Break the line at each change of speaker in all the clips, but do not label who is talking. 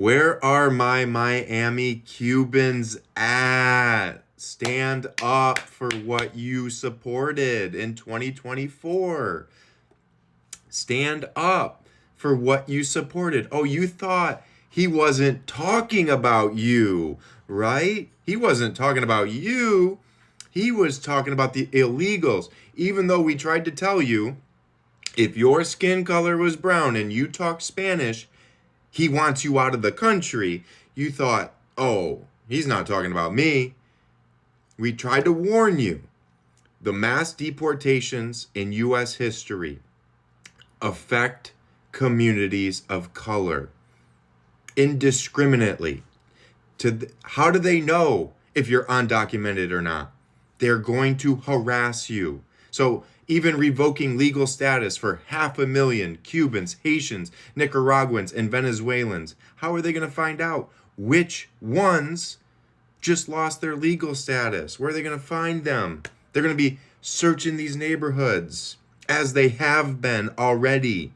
Where are my Miami Cubans at? Stand up for what you supported in 2024. Stand up for what you supported. Oh, you thought he wasn't talking about you, right? He wasn't talking about you. He was talking about the illegals. Even though we tried to tell you, if your skin color was brown and you talk Spanish, he wants you out of the country. You thought, oh, he's not talking about me. We tried to warn you. The mass deportations in U.S. history affect communities of color indiscriminately. How do they know if you're undocumented or not? They're going to harass you. So even revoking legal status for 500,000 Cubans, Haitians, Nicaraguans, and Venezuelans, how are they going to find out which ones just lost their legal status? Where are they going to find them? They're going to be searching these neighborhoods, as they have been already.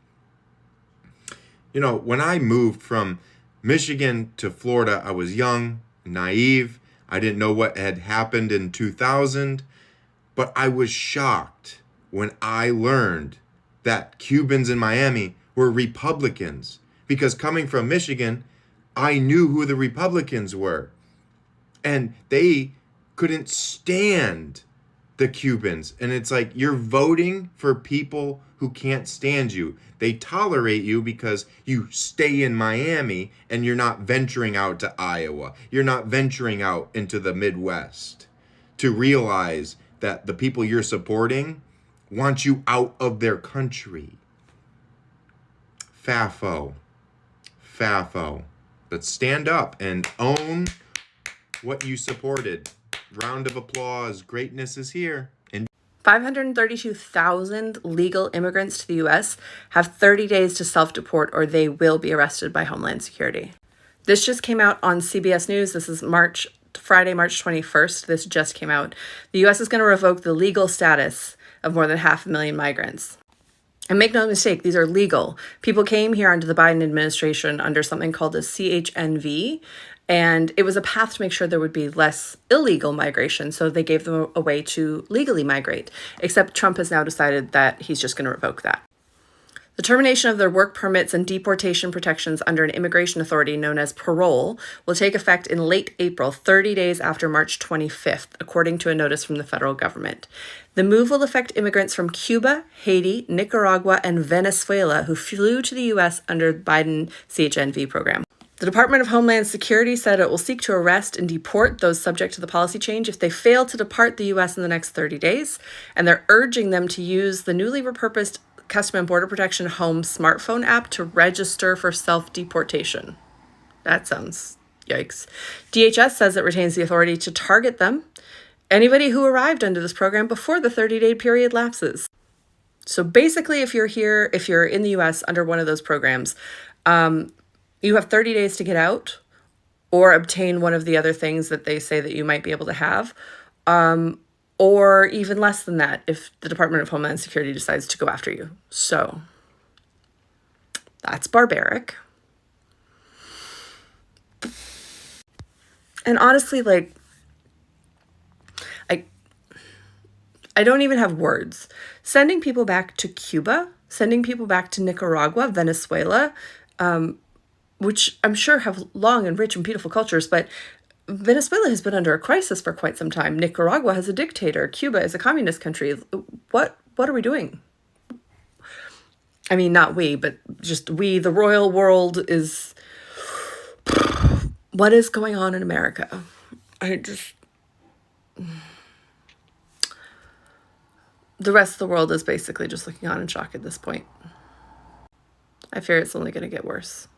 You know, when I moved from Michigan to Florida, I was young, naive. I didn't know what had happened in 2000, but I was shocked when I learned that Cubans in Miami were Republicans, because coming from Michigan, I knew who the Republicans were, and they couldn't stand the Cubans. And it's like, you're voting for people who can't stand you. They tolerate you because you stay in Miami and you're not venturing out to Iowa. You're not venturing out into the Midwest to realize that the people you're supporting want you out of their country. FAFO. But stand up and own what you supported. Round of applause. Greatness is here.
532,000 legal immigrants to the U.S. have 30 days to self-deport or they will be arrested by Homeland Security. This just came out on CBS News. This is Friday, March 21st. This just came out. The U.S. is going to revoke the legal status of more than 500,000 migrants. And make no mistake, these are legal. People came here under the Biden administration under something called the CHNV, and it was a path to make sure there would be less illegal migration, so they gave them a way to legally migrate. Except Trump has now decided that he's just going to revoke that. The termination of their work permits and deportation protections under an immigration authority known as parole will take effect in late April, 30 days after March 25th, according to a notice from the federal government. The move will affect immigrants from Cuba, Haiti, Nicaragua, and Venezuela who flew to the U.S. under the Biden CHNV program. The Department of Homeland Security said it will seek to arrest and deport those subject to the policy change if they fail to depart the U.S. in the next 30 days, and they're urging them to use the newly repurposed Customs and Border Protection Home smartphone app to register for self-deportation. That sounds yikes. DHS says it retains the authority to target them, anybody who arrived under this program before the 30-day period lapses. So basically, if you're here, if you're in the U.S. under one of those programs, you have 30 days to get out or obtain one of the other things that they say that you might be able to have, or even less than that if the Department of Homeland Security decides to go after you. So that's barbaric. And honestly, like, I don't even have words. Sending people back to Cuba, sending people back to Nicaragua, Venezuela, which I'm sure have long and rich and beautiful cultures, but Venezuela has been under a crisis for quite some time. Nicaragua has a dictator. Cuba is a communist country. What are we doing? I mean, not we, but just we, the royal world is... What is going on in America? The rest of the world is basically just looking on in shock at this point. I fear it's only going to get worse.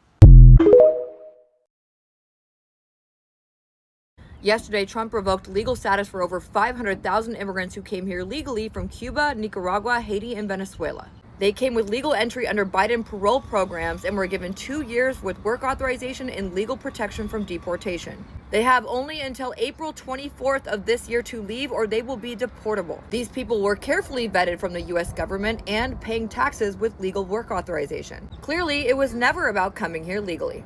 Yesterday, Trump revoked legal status for over 500,000 immigrants who came here legally from Cuba, Nicaragua, Haiti, and Venezuela. They came with legal entry under Biden parole programs and were given 2 years with work authorization and legal protection from deportation. They have only until April 24th of this year to leave or they will be deportable. These people were carefully vetted from the U.S. government and paying taxes with legal work authorization. Clearly, it was never about coming here legally.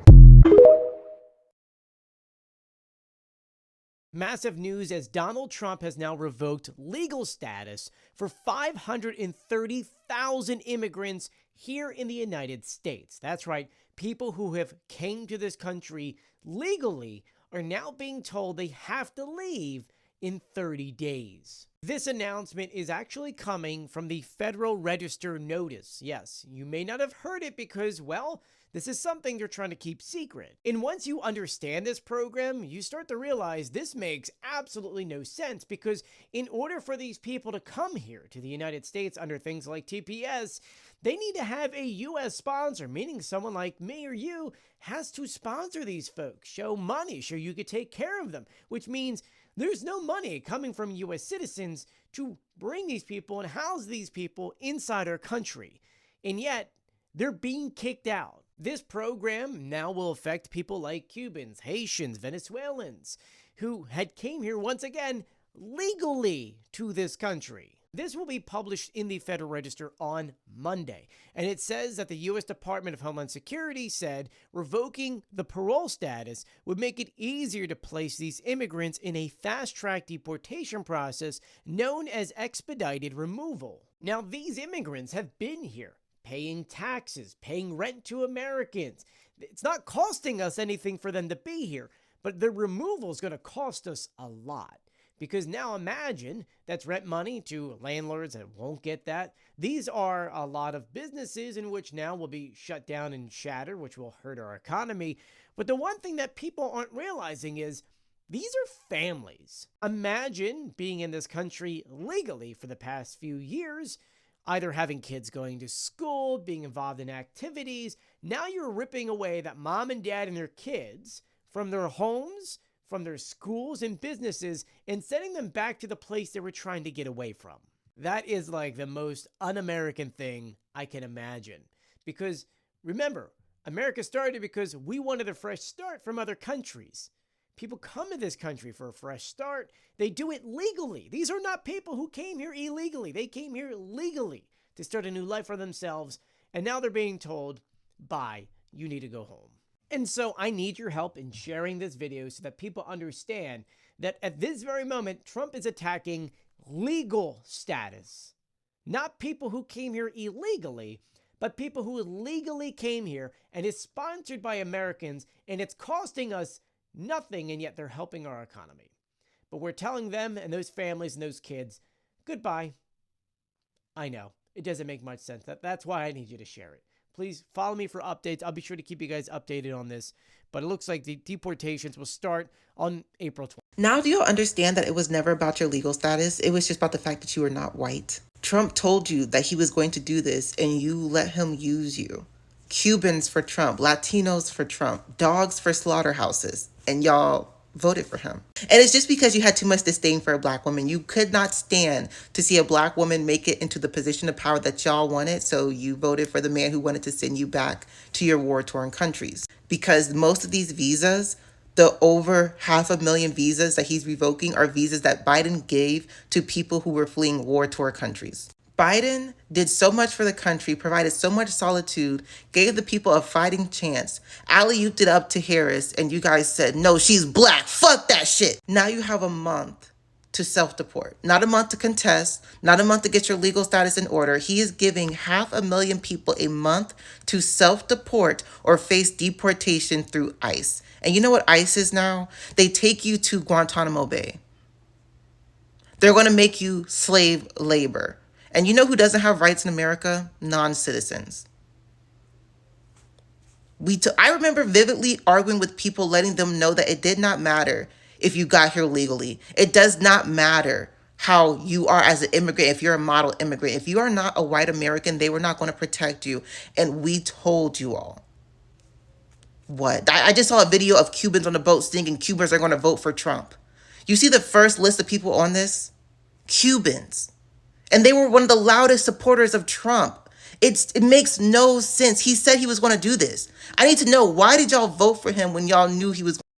Massive news as Donald Trump has now revoked legal status for 530,000 immigrants here in the United States. That's right, people who have came to this country legally are now being told they have to leave in 30 days. This announcement is actually coming from the Federal Register notice. Yes, you may not have heard it because, well, this is something they're trying to keep secret. And once you understand this program, you start to realize this makes absolutely no sense, because in order for these people to come here to the United States under things like TPS, they need to have a U.S. sponsor, meaning someone like me or you has to sponsor these folks, show money, show you could take care of them, which means there's no money coming from U.S. citizens to bring these people and house these people inside our country. And yet, they're being kicked out. This program now will affect people like Cubans, Haitians, Venezuelans, who had came here once again legally to this country. This will be published in the Federal Register on Monday, and it says that the U.S. Department of Homeland Security said revoking the parole status would make it easier to place these immigrants in a fast-track deportation process known as expedited removal. Now, these immigrants have been here, paying taxes, paying rent to Americans. It's not costing us anything for them to be here, but the removal is going to cost us a lot. Because now imagine that's rent money to landlords that won't get that. These are a lot of businesses in which now will be shut down and shattered, which will hurt our economy. But the one thing that people aren't realizing is these are families. Imagine being in this country legally for the past few years, either having kids going to school, being involved in activities. Now you're ripping away that mom and dad and their kids from their homes, from their schools and businesses, and sending them back to the place they were trying to get away from. That is like the most un-American thing I can imagine. Because remember, America started because we wanted a fresh start from other countries. People come to this country for a fresh start. They do it legally. These are not people who came here illegally. They came here legally to start a new life for themselves. And now they're being told, bye, you need to go home. And so I need your help in sharing this video so that people understand that at this very moment, Trump is attacking legal status. Not people who came here illegally, but people who legally came here, and is sponsored by Americans, and it's costing us nothing, and yet they're helping our economy. But we're telling them and those families and those kids, goodbye. I know, it doesn't make much sense. That's why I need you to share it. Please follow me for updates. I'll be sure to keep you guys updated on this. But it looks like the deportations will start on April 20th.
Now do you understand that it was never about your legal status? It was just about the fact that you were not white. Trump told you that he was going to do this, and you let him use you. Cubans for Trump, Latinos for Trump, dogs for slaughterhouses, and y'all voted for him. And it's just because you had too much disdain for a black woman. You could not stand to see a black woman make it into the position of power that y'all wanted, so you voted for the man who wanted to send you back to your war-torn countries. Because most of these visas, the over 500,000 visas that he's revoking, are visas that Biden gave to people who were fleeing war-torn countries. Biden did so much for the country, provided so much solitude, gave the people a fighting chance, alley-ooped it up to Harris, and you guys said, no, she's black, fuck that shit. Now you have a month to self-deport, not a month to contest, not a month to get your legal status in order. He is giving 500,000 people a month to self-deport or face deportation through ICE. And you know what ICE is now? They take you to Guantanamo Bay. They're going to make you slave labor. And you know who doesn't have rights in America? Non-citizens. I remember vividly arguing with people, letting them know that it did not matter if you got here legally. It does not matter how you are as an immigrant, if you're a model immigrant. If you are not a white American, they were not going to protect you. And we told you all. What? I just saw a video of Cubans on the boat singing Cubans are going to vote for Trump. You see the first list of people on this? Cubans. And they were one of the loudest supporters of Trump. It makes no sense. He said he was going to do this. I need to know, why did y'all vote for him when y'all knew he was